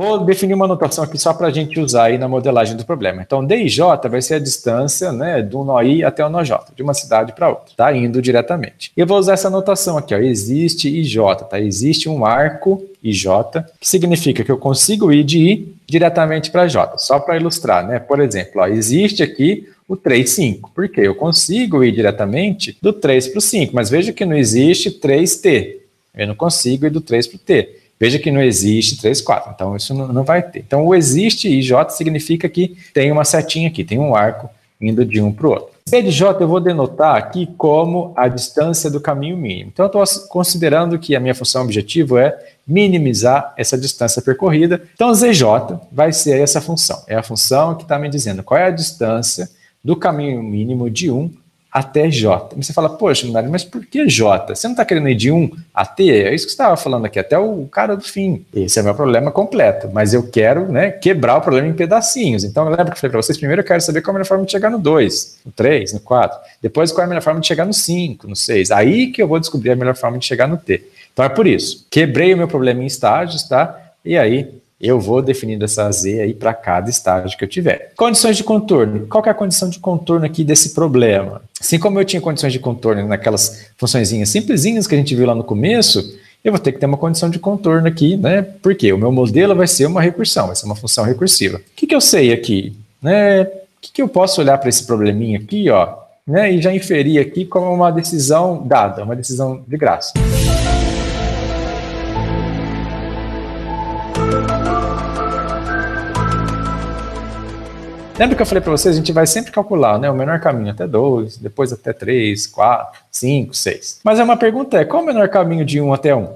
Vou definir uma notação aqui só para a gente usar aí na modelagem do problema. Então, D e J vai ser a distância, né, do nó I até o nó J, de uma cidade para outra, tá? Indo diretamente. Eu vou usar essa notação aqui, ó, existe IJ, tá? Existe um arco IJ, que significa que eu consigo ir de I diretamente para J. Só para ilustrar, né? Por exemplo, ó, existe aqui o 3, 5. Por quê? Eu consigo ir diretamente do 3 para o 5, mas veja que não existe 3T. Eu não consigo ir do 3 para o T. Veja que não existe 3, 4, então isso não vai ter. Então o existe IJ significa que tem uma setinha aqui, tem um arco indo de um para o outro. C de J eu vou denotar aqui como a distância do caminho mínimo. Então eu estou considerando que a minha função objetivo é minimizar essa distância percorrida. Então ZJ vai ser essa função. É a função que está me dizendo qual é a distância do caminho mínimo de 1 até J. E você fala, poxa, Munari, mas por que J? Você não está querendo ir de 1 a T? É isso que você estava falando aqui, até o cara do fim. Esse é o meu problema completo, mas eu quero, né, quebrar o problema em pedacinhos. Então, lembra que eu falei para vocês, primeiro eu quero saber qual é a melhor forma de chegar no 2, no 3, no 4. Depois, qual é a melhor forma de chegar no 5, no 6. Aí que eu vou descobrir a melhor forma de chegar no T. Então, é por isso. Quebrei o meu problema em estágios, tá? E aí eu vou definindo essa Z aí para cada estágio que eu tiver. Condições de contorno. Qual que é a condição de contorno aqui desse problema? Assim como eu tinha condições de contorno naquelas funçõezinhas simplesinhas que a gente viu lá no começo, eu vou ter que ter uma condição de contorno aqui, né? Porque o meu modelo vai ser uma recursão, vai ser uma função recursiva. O que eu sei aqui? Né? O que eu posso olhar para esse probleminha aqui, ó, né? E já inferir aqui como uma decisão dada, uma decisão de graça. Lembra que eu falei para vocês, a gente vai sempre calcular, né, o menor caminho até 2, depois até 3, 4, 5, 6. Mas uma pergunta é, qual é o menor caminho de 1 até 1?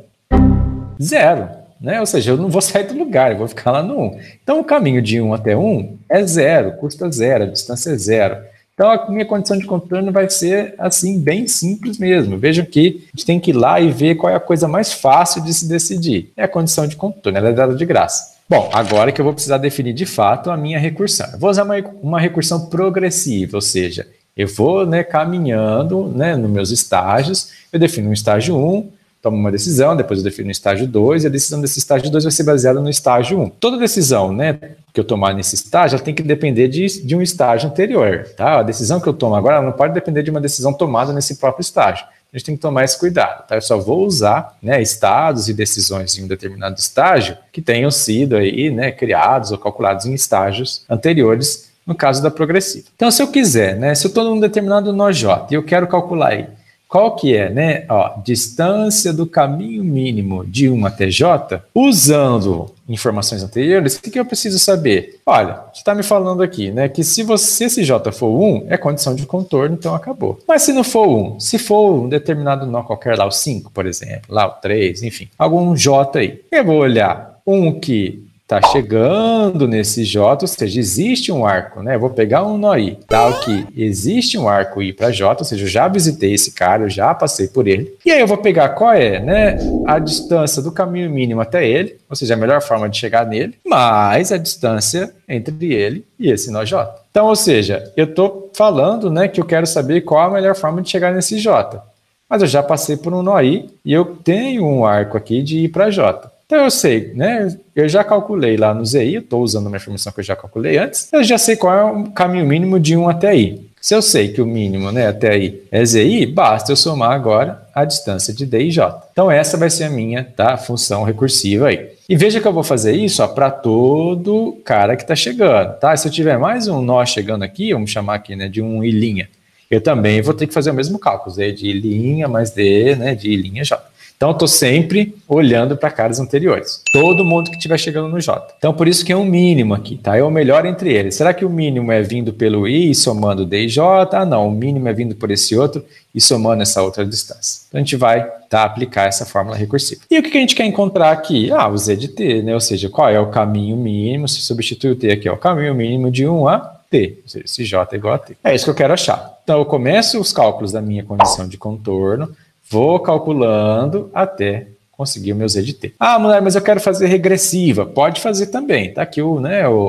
0, né? Ou seja, eu não vou sair do lugar, eu vou ficar lá no 1. Então o caminho de 1 até 1 é 0, custa 0, a distância é 0. Então a minha condição de contorno vai ser assim, bem simples mesmo. Vejam que a gente tem que ir lá e ver qual é a coisa mais fácil de se decidir. É a condição de contorno, ela é dada de graça. Bom, agora que eu vou precisar definir de fato a minha recursão. Eu vou usar uma recursão progressiva, ou seja, eu vou, né, caminhando, né, nos meus estágios, eu defino um estágio 1, tomo uma decisão, depois eu defino um estágio 2, e a decisão desse estágio 2 vai ser baseada no estágio 1. Toda decisão, né, que eu tomar nesse estágio, ela tem que depender de um estágio anterior. Tá? A decisão que eu tomo agora ela não pode depender de uma decisão tomada nesse próprio estágio. A gente tem que tomar esse cuidado, tá? Eu só vou usar, né, estados e decisões em um determinado estágio que tenham sido aí, né, criados ou calculados em estágios anteriores, no caso da progressiva. Então, se eu quiser, né, se eu estou num determinado nó J e eu quero calcular aí qual que é, né, ó, distância do caminho mínimo de 1 até J, usando informações anteriores, o que eu preciso saber? Olha, você está me falando aqui, né, que se esse J for 1, é condição de contorno, então acabou. Mas se não for 1, se for um determinado nó qualquer, lá o 5, por exemplo, lá o 3, enfim, algum J aí, eu vou olhar um que está chegando nesse J, ou seja, existe um arco, né? Eu vou pegar um nó I, tal que existe um arco I para J, ou seja, eu já visitei esse cara, eu já passei por ele. E aí eu vou pegar qual é, né, a distância do caminho mínimo até ele, ou seja, a melhor forma de chegar nele, mais a distância entre ele e esse nó J. Então, ou seja, eu estou falando, né, que eu quero saber qual a melhor forma de chegar nesse J. Mas eu já passei por um nó I e eu tenho um arco aqui de I para J. Então eu sei, né? Eu já calculei lá no ZI, eu estou usando uma informação que eu já calculei antes, eu já sei qual é o caminho mínimo de 1 até I. Se eu sei que o mínimo, né, até I é ZI, basta eu somar agora a distância de D e J. Então essa vai ser a minha, tá, função recursiva aí. E veja que eu vou fazer isso para todo cara que está chegando, tá? Se eu tiver mais um nó chegando aqui, vamos chamar aqui, né, de um I', eu também vou ter que fazer o mesmo cálculo, Z de I' mais D, né, de I', J. Então, eu estou sempre olhando para caras anteriores. Todo mundo que estiver chegando no J. Então, por isso que é um mínimo aqui, tá? É o melhor entre eles. Será que o mínimo é vindo pelo I e somando D e J? Ah, não. O mínimo é vindo por esse outro e somando essa outra distância. Então, a gente vai aplicar essa fórmula recursiva. E o que a gente quer encontrar aqui? Ah, o Z de T, né? Ou seja, qual é o caminho mínimo? Se substitui o T aqui, é o caminho mínimo de 1 a T. Ou seja, esse J é igual a T. É isso que eu quero achar. Então, eu começo os cálculos da minha condição de contorno, vou calculando até conseguir o meu Z de T. Ah, mulher, mas eu quero fazer regressiva. Pode fazer também. Tá aqui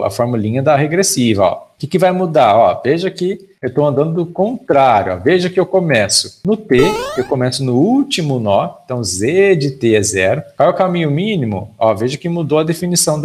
a formulinha da regressiva. Ó. O que vai mudar? Ó, veja que eu estou andando do contrário. Ó. Veja que eu começo no T, eu começo no último nó. Então, Z de T é 0. Qual é o caminho mínimo? Ó, veja que mudou a definição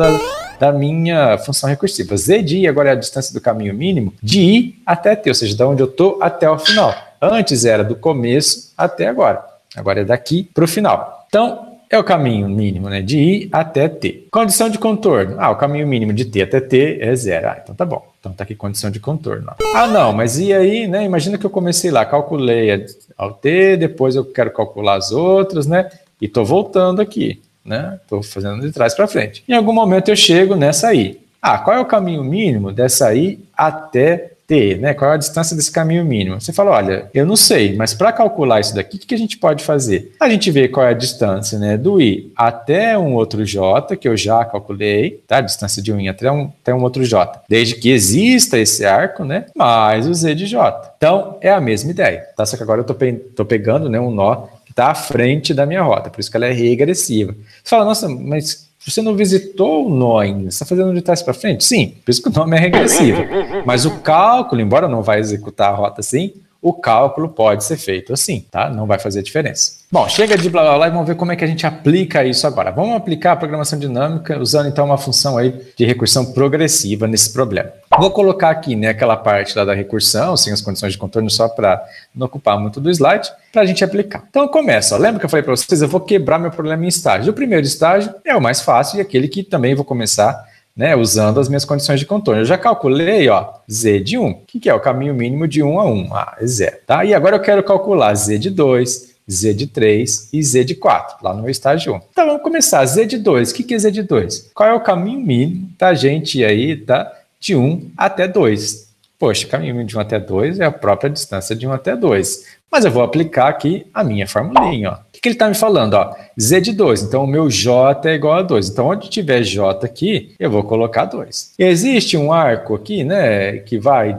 da minha função recursiva. Z de I agora é a distância do caminho mínimo de I até T, ou seja, de onde eu estou até o final. Antes era do começo até agora. Agora é daqui para o final. Então, é o caminho mínimo, né, de I até T. Condição de contorno. O caminho mínimo de T até T é 0. Então tá bom. Então tá aqui condição de contorno. Não, mas e aí, né? Imagina que eu comecei lá, calculei ao T, depois eu quero calcular as outras, né? E tô voltando aqui, né? Tô fazendo de trás para frente. Em algum momento eu chego nessa I. Qual é o caminho mínimo dessa I até T, né? Qual é a distância desse caminho mínimo? Você fala, olha, eu não sei, mas para calcular isso daqui, o que a gente pode fazer? A gente vê qual é a distância, né, do I até um outro J, que eu já calculei, tá? A distância de um I até um outro J. Desde que exista esse arco, né, mais o Z de J. Então, é a mesma ideia, tá? Só que agora eu tô pegando, né, um nó que está à frente da minha rota, por isso que ela é regressiva. Você fala, nossa, mas você não visitou o nó ainda, você está fazendo de trás para frente? Sim, por isso que o nome é regressivo. Mas o cálculo, embora não vai executar a rota assim, o cálculo pode ser feito assim, tá? Não vai fazer diferença. Bom, chega de blá blá blá e vamos ver como é que a gente aplica isso agora. Vamos aplicar a programação dinâmica usando então uma função aí de recursão progressiva nesse problema. Vou colocar aqui, né, aquela parte lá da recursão, sem as condições de contorno, só para não ocupar muito do slide, para a gente aplicar. Então começa, ó, lembra que eu falei para vocês, eu vou quebrar meu problema em estágios. O primeiro estágio é o mais fácil e aquele que também vou começar, né, usando as minhas condições de contorno. Eu já calculei, ó, Z de 1. O que é o caminho mínimo de 1 a 1? É 0. Tá? E agora eu quero calcular Z de 2, Z de 3 e Z de 4, lá no meu estágio 1. Então vamos começar. Z de 2. O que é Z de 2? Qual é o caminho mínimo da gente aí, tá? De 1 até 2. Poxa, o caminho mínimo de 1 até 2 é a própria distância de 1 até 2. Mas eu vou aplicar aqui a minha formulinha, ó. O que ele está me falando? Ó, Z de 2, então o meu J é igual a 2. Então, onde tiver J aqui, eu vou colocar 2. Existe um arco aqui, né, que vai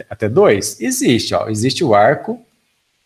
até 2? Existe, ó. Existe o arco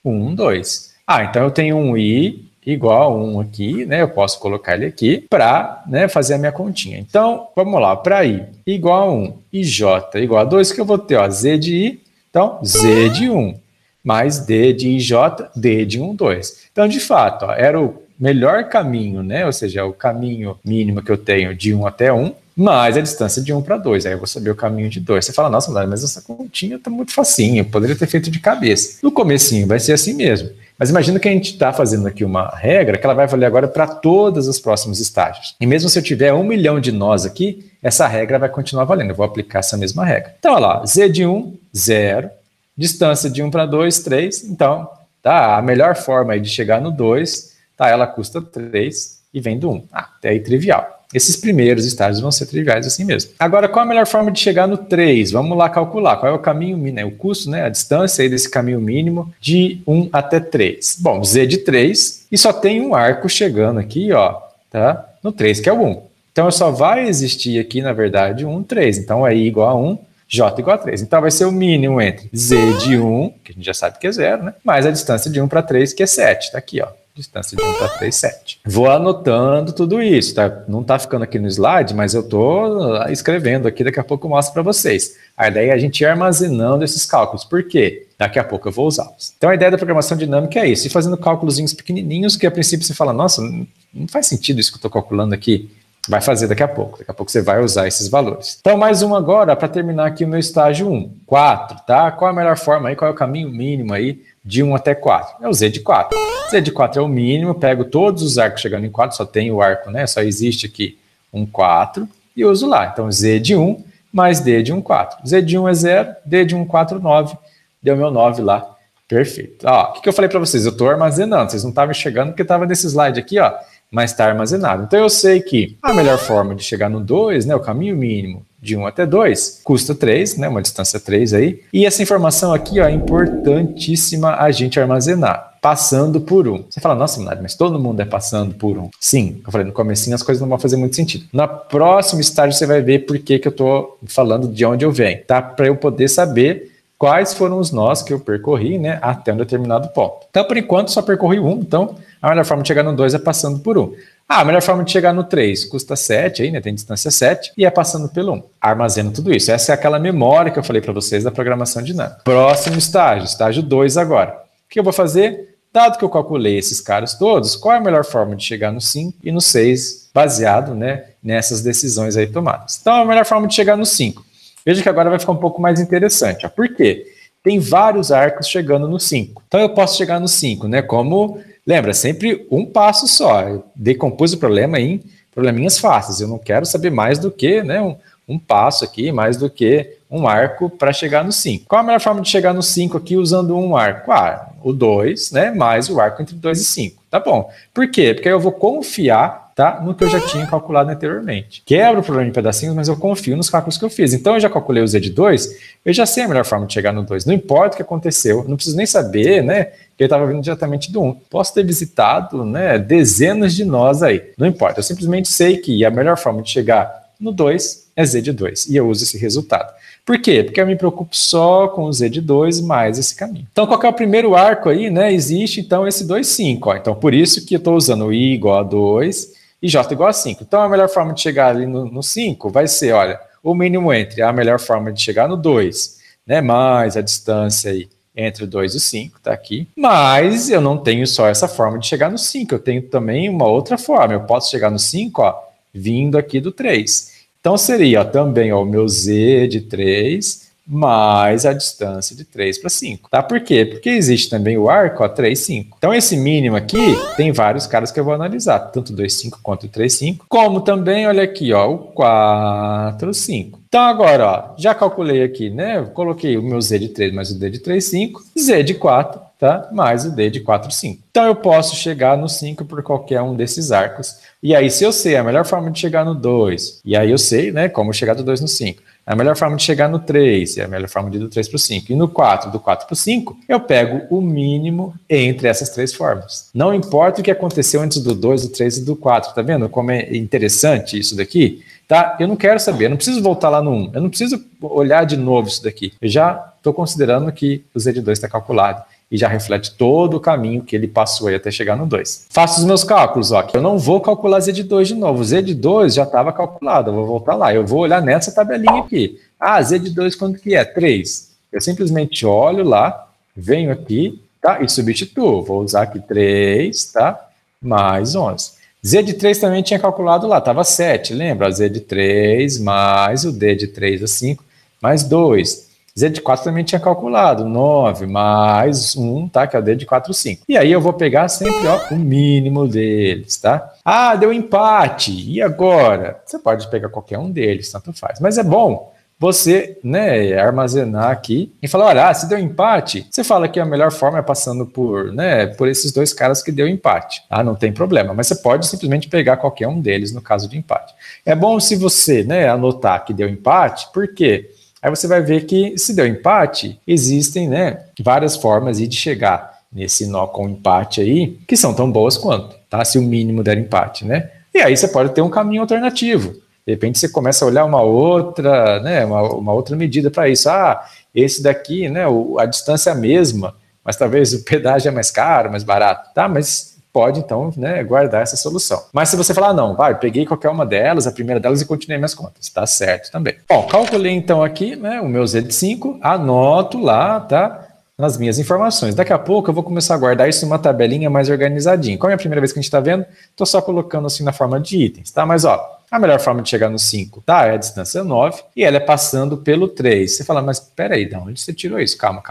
1, 2. Então eu tenho um I igual a 1 aqui, né, eu posso colocar ele aqui para, né, fazer a minha continha. Então, vamos lá, para I igual a 1 e J igual a 2, que eu vou ter, ó, Z de I, então Z de 1. Mais D de IJ, D de 1, 2. Então, de fato, ó, era o melhor caminho, né? Ou seja, o caminho mínimo que eu tenho de 1 até 1, mais a distância de 1 para 2. Aí eu vou saber o caminho de 2. Você fala, nossa, mas essa continha está muito facinho, poderia ter feito de cabeça. No comecinho vai ser assim mesmo. Mas imagina que a gente está fazendo aqui uma regra que ela vai valer agora para todos os próximos estágios. E mesmo se eu tiver 1 milhão de nós aqui, essa regra vai continuar valendo. Eu vou aplicar essa mesma regra. Então, olha lá, Z de 1, 0. Distância de 1 para 2, 3. Então, tá, a melhor forma aí de chegar no 2, tá, ela custa 3 e vem do 1. Até aí trivial. Esses primeiros estágios vão ser triviais assim mesmo. Agora, qual a melhor forma de chegar no 3? Vamos lá calcular. Qual é o caminho mínimo? O custo, né, a distância aí desse caminho mínimo de 1 até 3. Bom, Z de 3, e só tem um arco chegando aqui, ó, tá, no 3, que é o 1. Então, só vai existir aqui, na verdade, 1, 3. Então, é I igual a 1. J igual a 3. Então, vai ser o mínimo entre Z de 1, que a gente já sabe que é 0, né? Mais a distância de 1 para 3, que é 7. Está aqui, ó. Distância de 1 para 3, 7. Vou anotando tudo isso, tá? Não está ficando aqui no slide, mas eu estou escrevendo aqui, daqui a pouco eu mostro para vocês. A ideia é a gente ir armazenando esses cálculos. Por quê? Daqui a pouco eu vou usá-los. Então, a ideia da programação dinâmica é isso. Ir fazendo cálculozinhos pequenininhos, que a princípio você fala, nossa, não faz sentido isso que eu estou calculando aqui. Vai fazer daqui a pouco. Daqui a pouco você vai usar esses valores. Então, mais um agora para terminar aqui o meu estágio 1. 4, tá? Qual a melhor forma aí? Qual é o caminho mínimo aí de 1 até 4? É o Z de 4. Z de 4 é o mínimo, pego todos os arcos chegando em 4, só tem o arco, né? Só existe aqui um 4 e uso lá. Então, Z de 1 mais D de 1, 4. Z de 1 é 0, D de 1, 4, 9. Deu meu 9 lá. Perfeito. Ó, o que eu falei para vocês? Eu estou armazenando. Vocês não estavam chegando porque estava nesse slide aqui, ó. Mas está armazenado. Então eu sei que a melhor forma de chegar no 2, né, o caminho mínimo de 1 até 2, custa 3, né, uma distância 3 aí. E essa informação aqui, ó, é importantíssima a gente armazenar, passando por 1. Você fala, nossa, mas todo mundo é passando por 1. Sim, eu falei, no comecinho as coisas não vão fazer muito sentido. Na próxima estágio você vai ver por que eu estou falando de onde eu venho, tá? Para eu poder saber quais foram os nós que eu percorri, né, até um determinado ponto. Então, por enquanto, só percorri 1, então a melhor forma de chegar no 2 é passando por 1. A melhor forma de chegar no 3 custa 7, aí, né, tem distância 7, e é passando pelo 1. Armazena tudo isso. Essa é aquela memória que eu falei para vocês da programação dinâmica. Próximo estágio, estágio 2 agora. O que eu vou fazer? Dado que eu calculei esses caras todos, qual é a melhor forma de chegar no 5 e no 6, baseado, né, nessas decisões aí tomadas? Então, a melhor forma de chegar no 5. Veja que agora vai ficar um pouco mais interessante. Ó. Por quê? Tem vários arcos chegando no 5. Então, eu posso chegar no 5, né? Como, lembra, sempre um passo só. Eu decompus o problema em probleminhas fáceis. Eu não quero saber mais do que, né, um passo aqui, mais do que um arco para chegar no 5. Qual a melhor forma de chegar no 5 aqui usando um arco? Ah, o 2, né, mais o arco entre 2 e 5. Tá bom. Por quê? Porque aí eu vou confiar, tá, no que eu já tinha calculado anteriormente. Quebro o problema em pedacinhos, mas eu confio nos cálculos que eu fiz. Então eu já calculei o z de 2, eu já sei a melhor forma de chegar no 2. Não importa o que aconteceu, não preciso nem saber, né, que ele estava vindo diretamente do 1. Posso ter visitado, né, dezenas de nós aí. Não importa, eu simplesmente sei que a melhor forma de chegar no 2 é z de 2. E eu uso esse resultado. Por quê? Porque eu me preocupo só com o z de 2 mais esse caminho. Então, qual que é o primeiro arco aí, né? Existe, então, esse 2, 5. Ó. Então, por isso que eu estou usando i igual a 2 e j igual a 5. Então, a melhor forma de chegar ali no 5 vai ser, olha, o mínimo entre a melhor forma de chegar no 2, né? Mais a distância aí entre o 2 e o 5, tá aqui. Mas eu não tenho só essa forma de chegar no 5, eu tenho também uma outra forma. Eu posso chegar no 5, ó, vindo aqui do 3. Então, seria ó, também ó, o meu z de 3 mais a distância de 3 para 5. Tá? Por quê? Porque existe também o arco ó, 3, 5. Então, esse mínimo aqui tem vários caras que eu vou analisar, tanto o 2, 5 quanto o 3, 5, como também, olha aqui, ó, o 4, 5. Então, agora, ó, já calculei aqui, né? Eu coloquei o meu z de 3 mais o d de 3, 5, z de 4, tá? Mais o d de 4, 5. Então, eu posso chegar no 5 por qualquer um desses arcos. E aí, se eu sei a melhor forma de chegar no 2, e aí eu sei, né, como chegar do 2 no 5, a melhor forma de chegar no 3, e a melhor forma de ir do 3 para o 5, e no 4, do 4 para o 5, eu pego o mínimo entre essas três formas. Não importa o que aconteceu antes do 2, do 3 e do 4, tá vendo como é interessante isso daqui? Tá? Eu não quero saber, eu não preciso voltar lá no 1, eu não preciso olhar de novo isso daqui. Eu já estou considerando que o z de 2 está calculado e já reflete todo o caminho que ele passou aí até chegar no 2. Faço os meus cálculos, ó, que eu não vou calcular z de 2 de novo, z de 2 já estava calculado, eu vou voltar lá, eu vou olhar nessa tabelinha aqui. Ah, z de 2 quanto que é? 3. Eu simplesmente olho lá, venho aqui, tá? E substituo, vou usar aqui 3, tá? Mais 11. Z de 3 também tinha calculado lá, estava 7, lembra? Z de 3 mais o D de 3 a 5, mais 2. Z de 4 também tinha calculado, 9 mais 1, tá? Que é o D de 4, 5. E aí eu vou pegar sempre ó, o mínimo deles, tá? Ah, deu empate, e agora? Você pode pegar qualquer um deles, tanto faz. Mas é bom você, né, armazenar aqui e falar, olha, se deu empate, você fala que a melhor forma é passando por, né, por esses dois caras que deu empate. Ah, não tem problema, mas você pode simplesmente pegar qualquer um deles no caso de empate. É bom se você, né, anotar que deu empate, por quê? Aí você vai ver que se deu empate, existem, né, várias formas de chegar nesse nó com empate aí, que são tão boas quanto, tá? Se o mínimo der empate, né? E aí você pode ter um caminho alternativo. De repente você começa a olhar uma outra, né, uma outra medida para isso. Ah, esse daqui, né, a distância é a mesma, mas talvez o pedágio é mais caro, mais barato. Tá, mas pode então, né, guardar essa solução. Mas se você falar, não, peguei qualquer uma delas, a primeira delas e continuei minhas contas. Tá certo também. Bom, calculei então aqui, né, o meu Z de 5, anoto lá, tá? Nas minhas informações. Daqui a pouco eu vou começar a guardar isso em uma tabelinha mais organizadinha. Como é a primeira vez que a gente está vendo, estou só colocando assim na forma de itens, tá? Mas ó, a melhor forma de chegar no 5, tá? É a distância 9 e ela é passando pelo 3. Você fala, mas peraí, de onde você tirou isso? Calma.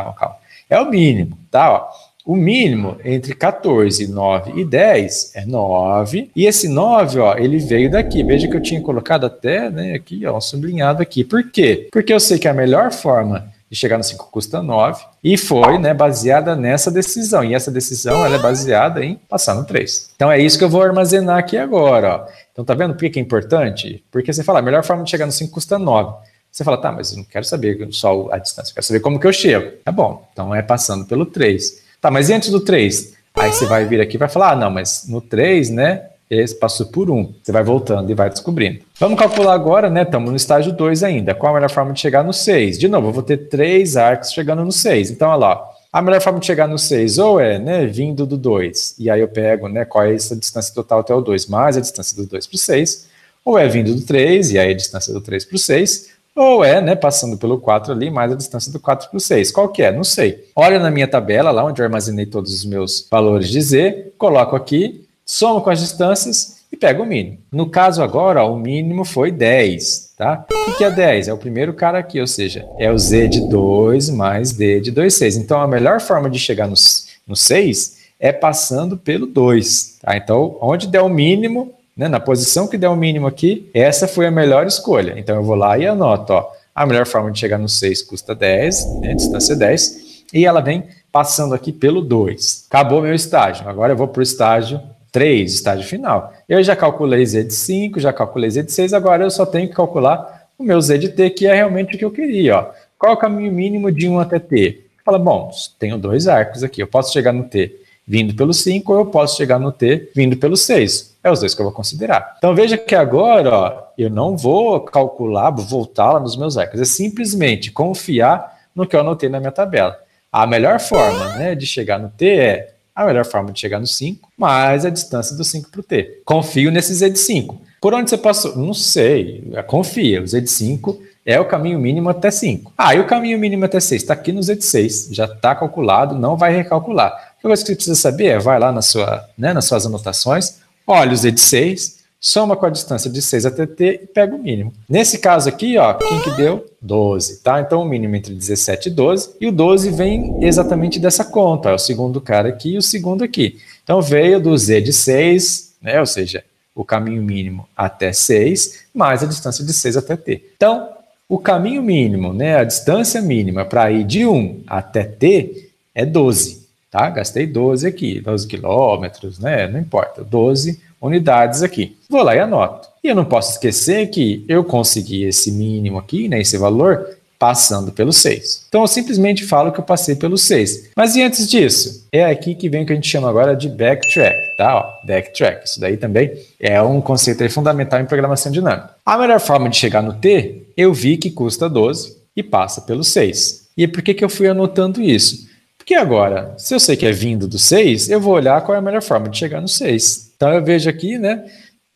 É o mínimo, tá? Ó, o mínimo entre 14, 9 e 10 é 9. E esse 9, ó, ele veio daqui. Veja que eu tinha colocado até, né, aqui, ó, sublinhado aqui. Por quê? Porque eu sei que a melhor forma de chegar no 5 custa 9, e foi, né, baseada nessa decisão, e essa decisão ela é baseada em passar no 3. Então é isso que eu vou armazenar aqui agora, ó. Então tá vendo por que é importante? Porque você fala, a melhor forma de chegar no 5 custa 9. Você fala, tá, mas eu não quero saber só a distância, eu quero saber como que eu chego. Tá bom, então é passando pelo 3. Tá, mas e antes do 3? Aí você vai vir aqui e vai falar, ah, não, mas no 3, né, esse passou por 1. Você vai voltando e vai descobrindo. Vamos calcular agora, né? Estamos no estágio 2 ainda. Qual a melhor forma de chegar no 6? De novo, eu vou ter 3 arcos chegando no 6. Então, olha lá. A melhor forma de chegar no 6 ou é, né, vindo do 2. E aí eu pego, né, qual é essa distância total até o 2, mais a distância do 2 para o 6. Ou é vindo do 3, e aí a distância do 3 para o 6. ou é, né, passando pelo 4 ali, mais a distância do 4 para o 6. Qual que é? Não sei. Olha na minha tabela, lá onde eu armazenei todos os meus valores de Z, coloco aqui, somo com as distâncias e pego o mínimo. No caso agora, ó, o mínimo foi 10, tá? O que é 10? É o primeiro cara aqui, ou seja, é o Z de 2 mais D de 2, 6. Então, a melhor forma de chegar no 6 é passando pelo 2, tá? Então, onde der o mínimo, né, na posição que der o mínimo aqui, essa foi a melhor escolha. Então, eu vou lá e anoto, ó, a melhor forma de chegar no 6 custa 10, né, distância 10, e ela vem passando aqui pelo 2. Acabou meu estágio. Agora eu vou para o estágio 3, estágio final. Eu já calculei Z de 5, já calculei Z de 6, agora eu só tenho que calcular o meu Z de T, que é realmente o que eu queria. Ó. Qual é o caminho mínimo de 1 até T? Fala, bom, tenho 2 arcos aqui, eu posso chegar no T vindo pelo 5 ou eu posso chegar no T vindo pelo 6. É os dois que eu vou considerar. Então veja que agora ó, eu não vou calcular, vou voltar lá nos meus arcos, é simplesmente confiar no que eu anotei na minha tabela. A melhor forma, né, de chegar no T é a melhor forma de chegar no 5, mais a distância do 5 para o T. Confio nesse Z de 5. Por onde você passou? Não sei, confia. O Z de 5 é o caminho mínimo até 5. Ah, e o caminho mínimo até 6 está aqui no Z de 6, já está calculado, não vai recalcular. A coisa que você precisa saber é, vai lá nas suas anotações, olha o Z de 6, soma com a distância de 6 até T e pega o mínimo. Nesse caso aqui, ó, quem que deu? 12, tá? Então o mínimo entre 17 e 12, e o 12 vem exatamente dessa conta, ó, o segundo cara aqui e o segundo aqui. Então veio do Z de 6, né, ou seja, o caminho mínimo até 6, mais a distância de 6 até T. Então, o caminho mínimo, né, a distância mínima para ir de 1 até T é 12, tá? Gastei 12 aqui, 12 quilômetros, né, não importa, 12 unidades aqui. Vou lá e anoto. E eu não posso esquecer que eu consegui esse mínimo aqui, né, esse valor, passando pelo 6. Então, eu simplesmente falo que eu passei pelo 6. Mas e antes disso? É aqui que vem o que a gente chama agora de backtrack, tá? Ó, backtrack. Isso daí também é um conceito aí fundamental em programação dinâmica. A melhor forma de chegar no T, eu vi que custa 12 e passa pelo 6. E por que eu fui anotando isso? Porque agora, se eu sei que é vindo do 6, eu vou olhar qual é a melhor forma de chegar no 6. Então, eu vejo aqui, né?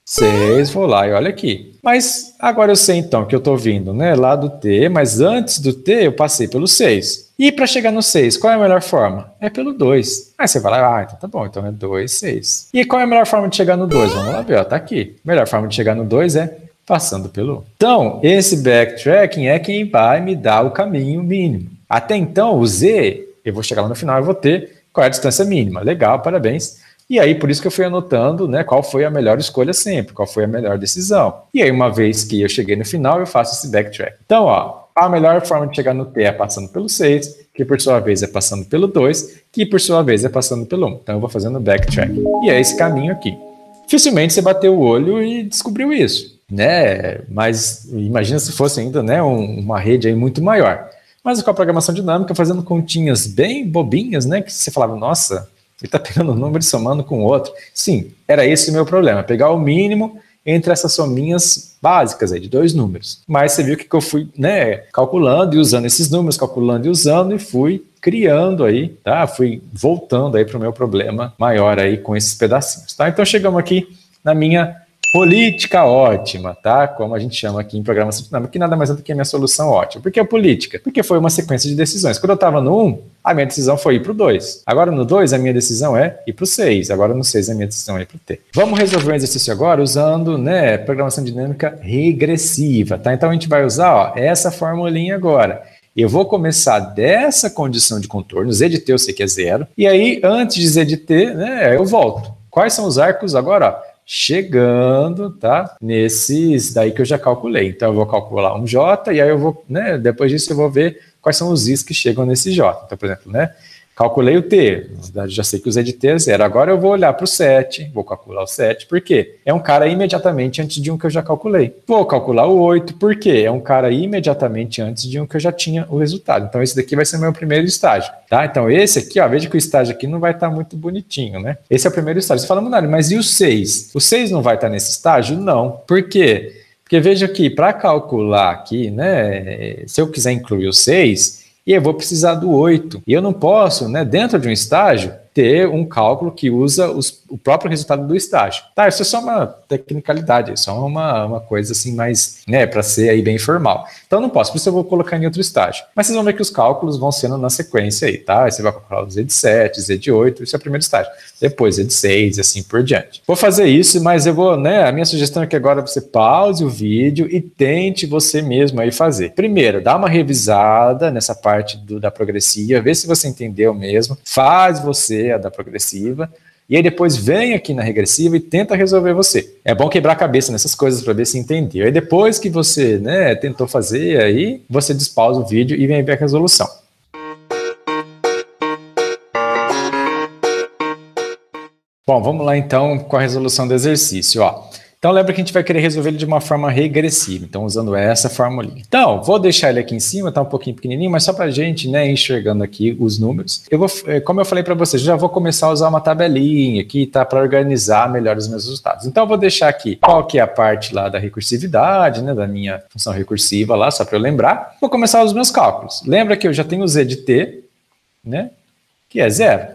6, vou lá e olha aqui. Mas agora eu sei então que eu estou vindo, né, lá do T, mas antes do T eu passei pelo 6. E para chegar no 6, qual é a melhor forma? É pelo 2. Aí você vai lá, então tá bom, então é 2, 6. E qual é a melhor forma de chegar no 2? Vamos lá ver, ó, tá aqui. A melhor forma de chegar no 2 é passando pelo 1. Então, esse backtracking é quem vai me dar o caminho mínimo. Até então, o Z, eu vou chegar lá no final e vou ter qual é a distância mínima. Legal, parabéns. E aí, por isso que eu fui anotando, né, qual foi a melhor escolha sempre, qual foi a melhor decisão. E aí, uma vez que eu cheguei no final, eu faço esse backtrack. Então, ó, a melhor forma de chegar no T é passando pelo 6, que por sua vez é passando pelo 2, que por sua vez é passando pelo 1. Então, eu vou fazendo backtrack. E é esse caminho aqui. Dificilmente você bateu o olho e descobriu isso, né? Mas imagina se fosse ainda, né, uma rede aí muito maior. Mas com a programação dinâmica, fazendo continhas bem bobinhas, né, que você falava, nossa, ele está pegando um número e somando com o outro. Sim, era esse o meu problema, pegar o mínimo entre essas sominhas básicas aí, de 2 números. Mas você viu que eu fui, né, calculando e usando esses números, calculando e usando, e fui criando aí, tá? Fui voltando aí para o meu problema maior aí com esses pedacinhos, tá? Então chegamos aqui na minha política ótima, tá? Como a gente chama aqui em programação dinâmica, que nada mais é do que a minha solução ótima. Por que a política? Porque foi uma sequência de decisões. Quando eu estava no 1, a minha decisão foi ir para o 2. Agora no 2, a minha decisão é ir para o 6. Agora no 6, a minha decisão é ir para o T. Vamos resolver um exercício agora usando, né, programação dinâmica regressiva, tá? Então a gente vai usar, ó, essa formulinha agora. Eu vou começar dessa condição de contorno, Z de T eu sei que é 0, e aí antes de Z de T, né, eu volto. Quais são os arcos agora, ó? Chegando, tá? Nesses daí que eu já calculei. Então eu vou calcular um J e aí eu vou, né? Depois disso eu vou ver quais são os Is que chegam nesse J. Então, por exemplo, né? Calculei o T, na verdade já sei que o Z de T é 0. Agora eu vou olhar para o 7, vou calcular o 7, por quê? É um cara imediatamente antes de um que eu já calculei. Vou calcular o 8, por quê? É um cara imediatamente antes de um que eu já tinha o resultado. Então esse daqui vai ser o meu primeiro estágio, tá? Então esse aqui, ó, veja que o estágio aqui não vai estar muito bonitinho, né? Esse é o primeiro estágio. Você fala, Munari, mas e o 6? O 6 não vai estar nesse estágio? Não. Por quê? Porque veja aqui, para calcular aqui, né, se eu quiser incluir o 6, e eu vou precisar do 8. E eu não posso, né, dentro de um estágio, ter um cálculo que usa o próprio resultado do estágio. Tá, isso é só uma tecnicalidade, é só uma coisa assim mais, né, para ser aí bem formal. Então não posso, por isso eu vou colocar em outro estágio. Mas vocês vão ver que os cálculos vão sendo na sequência aí, tá? Aí você vai calcular o Z de 7, Z de 8, isso é o primeiro estágio. Depois Z de 6 e assim por diante. Vou fazer isso, mas eu vou, né, a minha sugestão é que agora você pause o vídeo e tente você mesmo aí fazer. Primeiro, dá uma revisada nessa parte da progressiva, vê se você entendeu mesmo, faz você a da progressiva, e aí depois vem aqui na regressiva e tenta resolver você. É bom quebrar a cabeça nessas coisas para ver se entendeu. Aí depois que você, né, tentou fazer, aí você despausa o vídeo e vem ver a resolução. Bom, vamos lá então com a resolução do exercício, ó. Então lembra que a gente vai querer resolver ele de uma forma regressiva, então usando essa formulinha. Então, vou deixar ele aqui em cima, tá um pouquinho pequenininho, mas só pra gente, né, enxergando aqui os números. Eu vou, como eu falei para vocês, já vou começar a usar uma tabelinha aqui, tá, para organizar melhor os meus resultados. Então eu vou deixar aqui qual que é a parte lá da recursividade, né, da minha função recursiva lá, só para eu lembrar. Vou começar os meus cálculos. Lembra que eu já tenho o Z de T, né, que é 0.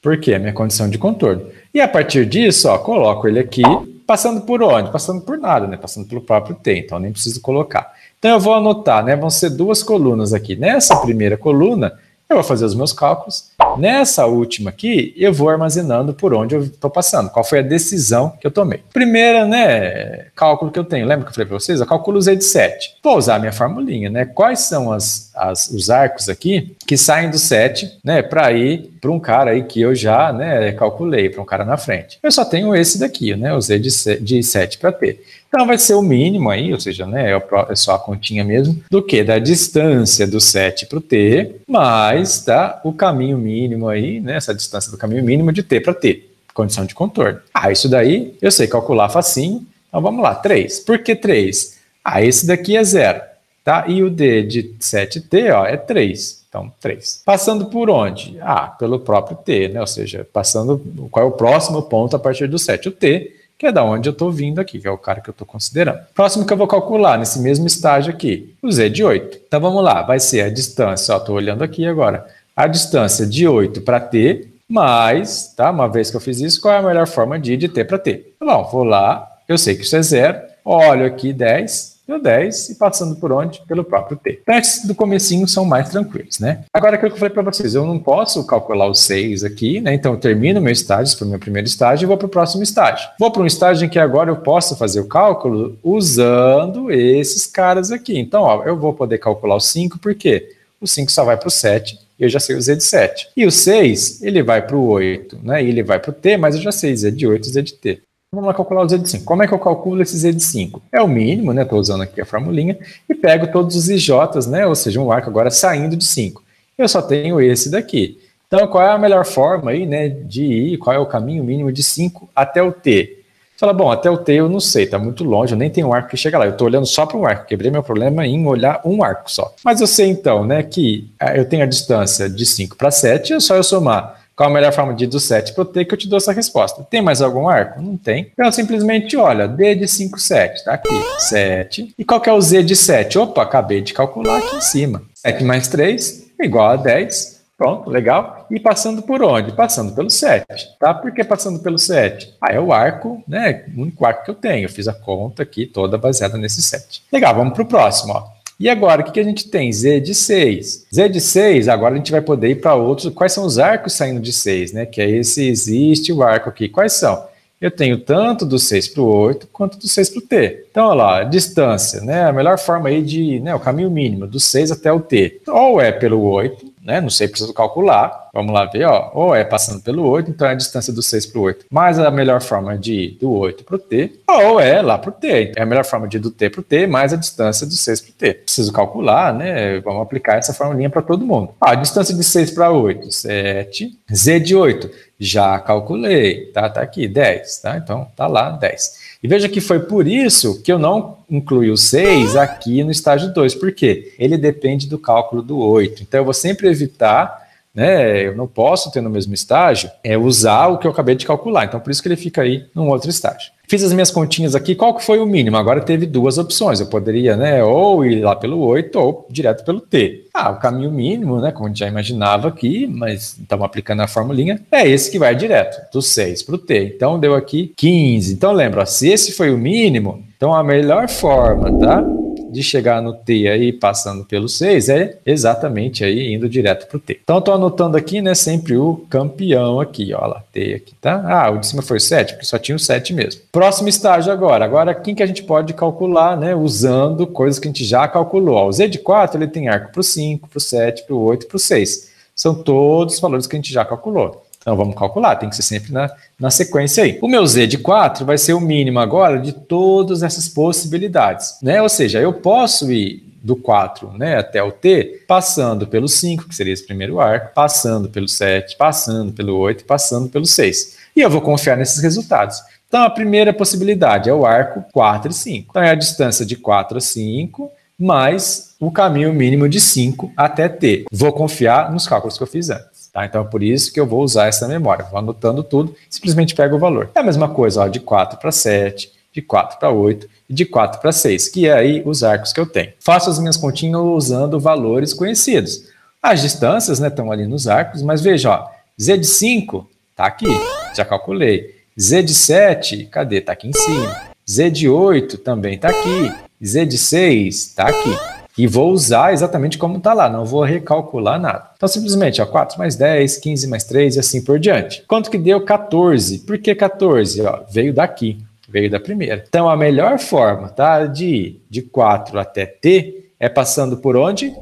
Por quê? A minha condição de contorno. E a partir disso, ó, coloco ele aqui, passando por onde? Passando por nada, né? Passando pelo próprio T, então nem preciso colocar. Então eu vou anotar, né? Vão ser duas colunas aqui. Nessa primeira coluna, eu vou fazer os meus cálculos. Nessa última aqui, eu vou armazenando por onde eu estou passando. Qual foi a decisão que eu tomei. Primeira, né, cálculo que eu tenho. Lembra que eu falei para vocês? Eu calculo Z de 7. Vou usar a minha formulinha, né? Quais são os arcos aqui que saem do 7, né, para ir para um cara aí que eu já, né, calculei, para um cara na frente. Eu só tenho esse daqui, né, o Z de 7 para T. Então vai ser o mínimo aí, ou seja, né, é só a continha mesmo, do que? Da distância do 7 para o T, mais tá, o caminho mínimo aí, né, essa distância do caminho mínimo de T para T, condição de contorno. Ah, isso daí eu sei calcular facinho, então vamos lá, 3. Por que 3? Ah, esse daqui é 0, tá? E o D de 7T, ó, é 3. Então, 3. Passando por onde? Ah, pelo próprio T, né? Ou seja, passando qual é o próximo ponto a partir do 7? O T, que é da onde eu estou vindo aqui, que é o cara que eu estou considerando. Próximo que eu vou calcular, nesse mesmo estágio aqui, o Z de 8. Então, vamos lá, vai ser a distância, ó, estou olhando aqui agora, a distância de 8 para T, mais, tá? Uma vez que eu fiz isso, qual é a melhor forma de ir de T para T? Bom, vou lá, eu sei que isso é 0, olho aqui 10, deu 10 e passando por onde? Pelo próprio T. Então, esses do comecinho são mais tranquilos, né? Agora, aquilo que eu falei para vocês, eu não posso calcular os 6 aqui, né? Então, eu termino meu estágio, para o meu primeiro estágio, e vou para o próximo estágio. Vou para um estágio em que agora eu posso fazer o cálculo usando esses caras aqui. Então, ó, eu vou poder calcular o 5, por quê? O 5 só vai para o 7, eu já sei o Z de 7. E o 6, ele vai para o 8, né? E ele vai para o T, mas eu já sei Z de 8 e Z de T. Vamos lá calcular o Z de 5. Como é que eu calculo esse Z de 5? É o mínimo, né? Estou usando aqui a formulinha, e pego todos os IJs, né? Ou seja, um arco agora saindo de 5. Eu só tenho esse daqui. Então, qual é a melhor forma aí, né, de ir? Qual é o caminho mínimo de 5 até o T? Você fala, bom, até o T eu não sei, está muito longe, eu nem tenho um arco que chega lá. Eu estou olhando só para um arco, quebrei meu problema em olhar um arco só. Mas eu sei então, né, que eu tenho a distância de 5 para 7, é só eu somar. Qual a melhor forma de ir do 7 para o T que eu te dou essa resposta? Tem mais algum arco? Não tem. Então, simplesmente, olha, D de 5, 7. Tá aqui, 7. E qual que é o Z de 7? Opa, acabei de calcular aqui em cima. 7 mais 3 é igual a 10. Pronto, legal. E passando por onde? Passando pelo 7. Tá? Por que passando pelo 7? Ah, é o arco, né? O único arco que eu tenho. Eu fiz a conta aqui toda baseada nesse 7. Legal, vamos para o próximo, ó. E agora, o que a gente tem? Z de 6. Z de 6, agora a gente vai poder ir para outros. Quais são os arcos saindo de 6, né? Que é esse, existe o arco aqui. Quais são? Eu tenho tanto do 6 para o 8, quanto do 6 para o T. Então, olha lá, a distância, né? A melhor forma aí de, né? O caminho mínimo, do 6 até o T. Ou é pelo 8, né? Não sei, preciso calcular. Vamos lá ver, ó. Ou é passando pelo 8, então é a distância do 6 para o 8. Mais a melhor forma de ir do 8 para o T, ou é lá para o T. É a melhor forma de ir do T para o T, mais a distância do 6 para o T. Preciso calcular, né? Vamos aplicar essa formulinha para todo mundo. Ah, a distância de 6 para 8, 7. Z de 8, já calculei, tá? Tá aqui, 10, tá? Então, tá lá, 10. E veja que foi por isso que eu não incluí o 6 aqui no estágio 2. Por quê? Ele depende do cálculo do 8. Então, eu vou sempre evitar, né, eu não posso ter no mesmo estágio, usar o que eu acabei de calcular. Então, por isso que ele fica aí num outro estágio. Fiz as minhas continhas aqui, qual que foi o mínimo? Agora teve duas opções, eu poderia, né, ou ir lá pelo 8 ou direto pelo t. O caminho mínimo, né, como a gente já imaginava aqui, mas estamos aplicando a formulinha, é esse que vai direto, do 6 para o t. Então, deu aqui 15. Então, lembra, ó, se esse foi o mínimo, então a melhor forma, tá, de chegar no t aí passando pelo 6 é exatamente aí indo direto para o t. Então, estou anotando aqui, né, sempre o campeão aqui, ó lá, t aqui, tá? O de cima foi o 7, porque só tinha o 7 mesmo. Próximo estágio agora. Agora, quem que a gente pode calcular, né, usando coisas que a gente já calculou. Ó, o z de 4, ele tem arco para o 5, para o 7, para o 8 e para o 6. São todos os valores que a gente já calculou. Então, vamos calcular, tem que ser sempre na sequência aí. O meu z de 4 vai ser o mínimo agora de todas essas possibilidades, né? Ou seja, eu posso ir do 4, né, até o t, passando pelo 5, que seria esse primeiro arco, passando pelo 7, passando pelo 8 e passando pelo 6. E eu vou confiar nesses resultados. Então, a primeira possibilidade é o arco 4 e 5. Então, é a distância de 4 a 5, mais o caminho mínimo de 5 até t. Vou confiar nos cálculos que eu fiz antes. Tá? Então, é por isso que eu vou usar essa memória. Vou anotando tudo, simplesmente pego o valor. É a mesma coisa, ó, de 4 para 7, de 4 para 8 e de 4 para 6, que é aí os arcos que eu tenho. Faço as minhas continhas usando valores conhecidos. As distâncias, né, estão ali nos arcos, mas veja, ó, z de 5 está aqui, já calculei. Z de 7, cadê? Está aqui em cima. Z de 8 também está aqui. Z de 6 está aqui. E vou usar exatamente como está lá, não vou recalcular nada. Então, simplesmente, ó, 4 mais 10, 15 mais 3 e assim por diante. Quanto que deu? 14. Por que 14? Ó, veio daqui, veio da primeira. Então, a melhor forma, tá, de ir de 4 até t é passando por onde?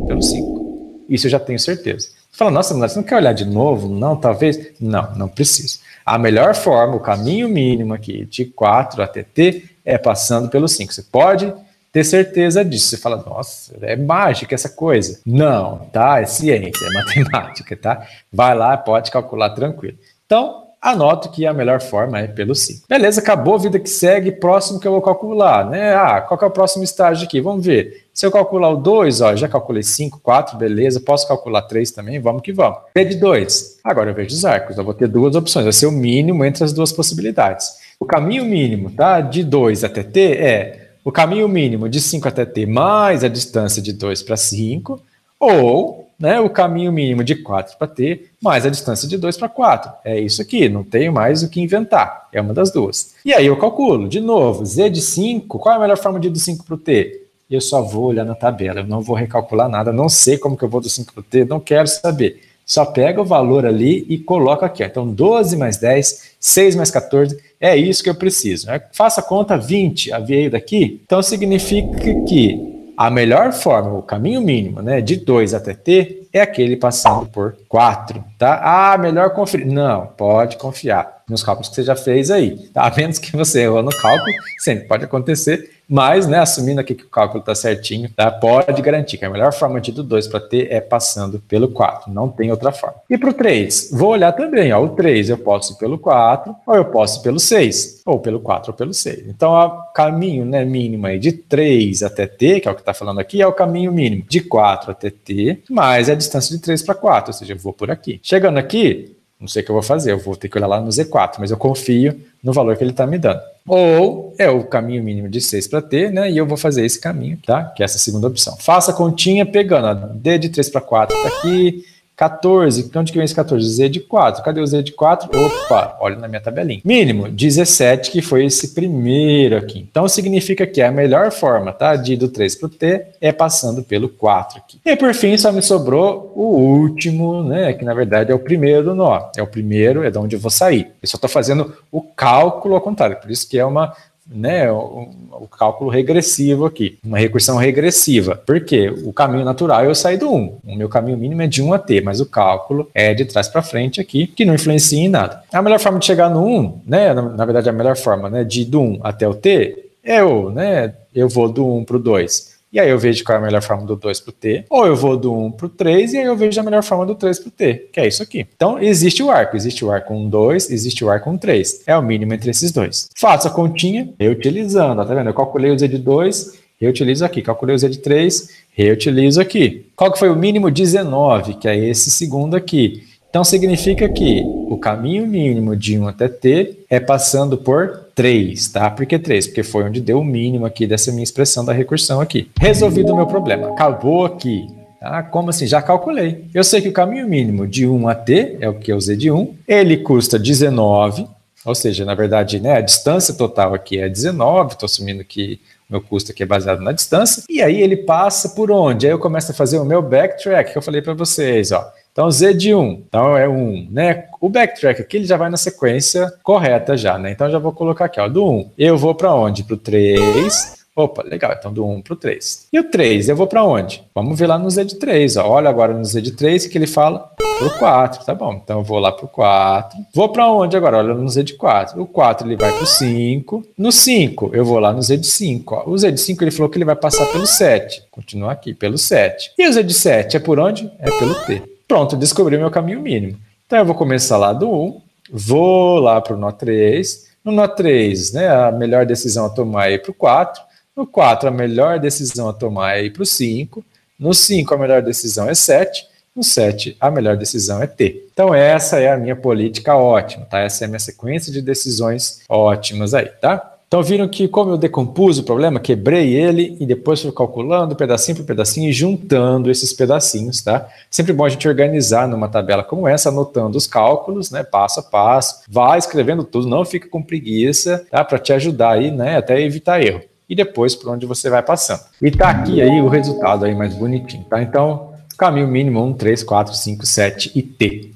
Pelo 5. Isso eu já tenho certeza. Você fala, nossa, mas você não quer olhar de novo? Não, talvez? Não, não preciso. A melhor forma, o caminho mínimo aqui de 4 até t é passando pelo 5. Você pode ter certeza disso. Você fala, nossa, é mágica essa coisa. Não, tá? É ciência, é matemática, tá? Vai lá, pode calcular tranquilo. Então, anoto que a melhor forma é pelo 5. Beleza, acabou, vida que segue. Próximo que eu vou calcular, né? Qual que é o próximo estágio aqui? Vamos ver. Se eu calcular o 2, ó, já calculei 5, 4, beleza. Posso calcular 3 também, vamos que vamos. P de 2. Agora eu vejo os arcos. Eu vou ter duas opções. Vai ser o mínimo entre as duas possibilidades. O caminho mínimo, tá? De 2 até t é o caminho mínimo de 5 até t mais a distância de 2 para 5, ou, né, o caminho mínimo de 4 para t mais a distância de 2 para 4. É isso aqui, não tenho mais o que inventar. É uma das duas. E aí eu calculo, de novo, z de 5, qual é a melhor forma de ir do 5 para o t? Eu só vou olhar na tabela, eu não vou recalcular nada, não sei como que eu vou do 5 para o t, não quero saber. Só pega o valor ali e coloca aqui. Ó. Então, 12 mais 10, 6 mais 14, é isso que eu preciso. Né? Faça a conta, 20, veio daqui. Então, significa que a melhor forma, o caminho mínimo, né, de 2 até t, é aquele passando por 4. Tá? Melhor conferir. Não, pode confiar nos cálculos que você já fez aí. Tá? A menos que você errou no cálculo, sempre pode acontecer. Mas, né, assumindo aqui que o cálculo está certinho, tá, pode garantir que a melhor forma de ir do 2 para t é passando pelo 4. Não tem outra forma. E para o 3? Vou olhar também. Ó, o 3 eu posso ir pelo 4, ou eu posso ir pelo 6. Ou pelo 4 ou pelo 6. Então, o caminho, né, mínimo aí de 3 até t, que é o que está falando aqui, é o caminho mínimo de 4 até t, mais a distância de 3 para 4. Ou seja, eu vou por aqui. Chegando aqui, não sei o que eu vou fazer. Eu vou ter que olhar lá no Z4, mas eu confio no valor que ele está me dando. Ou é o caminho mínimo de 6 para t, né? E eu vou fazer esse caminho, tá? Que é essa segunda opção. Faça a continha pegando, ó, d de 3 para 4 tá aqui, 14, onde que vem esse 14? Z de 4, cadê o Z de 4? Opa, olha na minha tabelinha. Mínimo, 17, que foi esse primeiro aqui. Então, significa que a melhor forma, tá, de ir do 3 para o T é passando pelo 4 aqui. E, por fim, só me sobrou o último, né, que na verdade é o primeiro do nó. É o primeiro, é de onde eu vou sair. Eu só estou fazendo o cálculo ao contrário, por isso que é uma... né, o cálculo regressivo aqui, uma recursão regressiva, porque o caminho natural é eu sair do 1, o meu caminho mínimo é de 1 a t, mas o cálculo é de trás para frente aqui, que não influencia em nada. A melhor forma de chegar no 1, né, na verdade a melhor forma, né, de ir do 1 até o t, eu vou do 1 para o 2, e aí eu vejo qual é a melhor forma do 2 para o t, ou eu vou do 1 para o 3, e aí eu vejo a melhor forma do 3 para o t, que é isso aqui. Então, existe o arco 1, 2, existe o arco 1, 3. É o mínimo entre esses dois. Faço a continha reutilizando, tá vendo? Eu calculei o z de 2 reutilizo aqui. Calculei o Z de 3, reutilizo aqui. Qual que foi o mínimo? 19, que é esse segundo aqui. Então, significa que o caminho mínimo de 1 até t é passando por 3, tá? Por que 3? Porque foi onde deu o mínimo aqui dessa minha expressão da recursão aqui. Resolvido o meu problema. Acabou aqui. Tá? Como assim? Já calculei. Eu sei que o caminho mínimo de 1 a t é o que é o Z de 1. Ele custa 19, ou seja, na verdade, né, a distância total aqui é 19. Estou assumindo que o meu custo aqui é baseado na distância. E aí ele passa por onde? Aí eu começo a fazer o meu backtrack, que eu falei para vocês, ó. Então, Z de 1, então é 1, né? O backtrack aqui ele já vai na sequência correta já, né? Então, eu já vou colocar aqui, ó, do 1. Eu vou para onde? Para o 3. Opa, legal, então do 1 para o 3. E o 3, eu vou para onde? Vamos ver lá no Z de 3, ó. Olha agora no Z de 3 que ele fala para o 4, tá bom? Então, eu vou lá para o 4. Vou para onde agora? Olha no Z de 4. O 4 ele vai para o 5. No 5, eu vou lá no Z de 5. Ó. O Z de 5 ele falou que ele vai passar pelo 7. Continua aqui, pelo 7. E o Z de 7 é por onde? É pelo T. Pronto, descobri o meu caminho mínimo. Então, eu vou começar lá do 1, vou lá para o nó 3. No nó 3, né, a melhor decisão a tomar é ir para o 4. No 4, a melhor decisão a tomar é ir para o 5. No 5, a melhor decisão é 7. No 7, a melhor decisão é T. Então, essa é a minha política ótima, tá? Essa é a minha sequência de decisões ótimas aí, tá? Então, viram que como eu decompus o problema, quebrei ele e depois fui calculando pedacinho por pedacinho e juntando esses pedacinhos, tá? Sempre bom a gente organizar numa tabela como essa, anotando os cálculos, né, passo a passo, vai escrevendo tudo, não fica com preguiça, tá? Para te ajudar aí, né, até evitar erro. E depois por onde você vai passando. E tá aqui aí o resultado aí mais bonitinho, tá? Então, caminho mínimo 1, 3, 4, 5, 7 e T.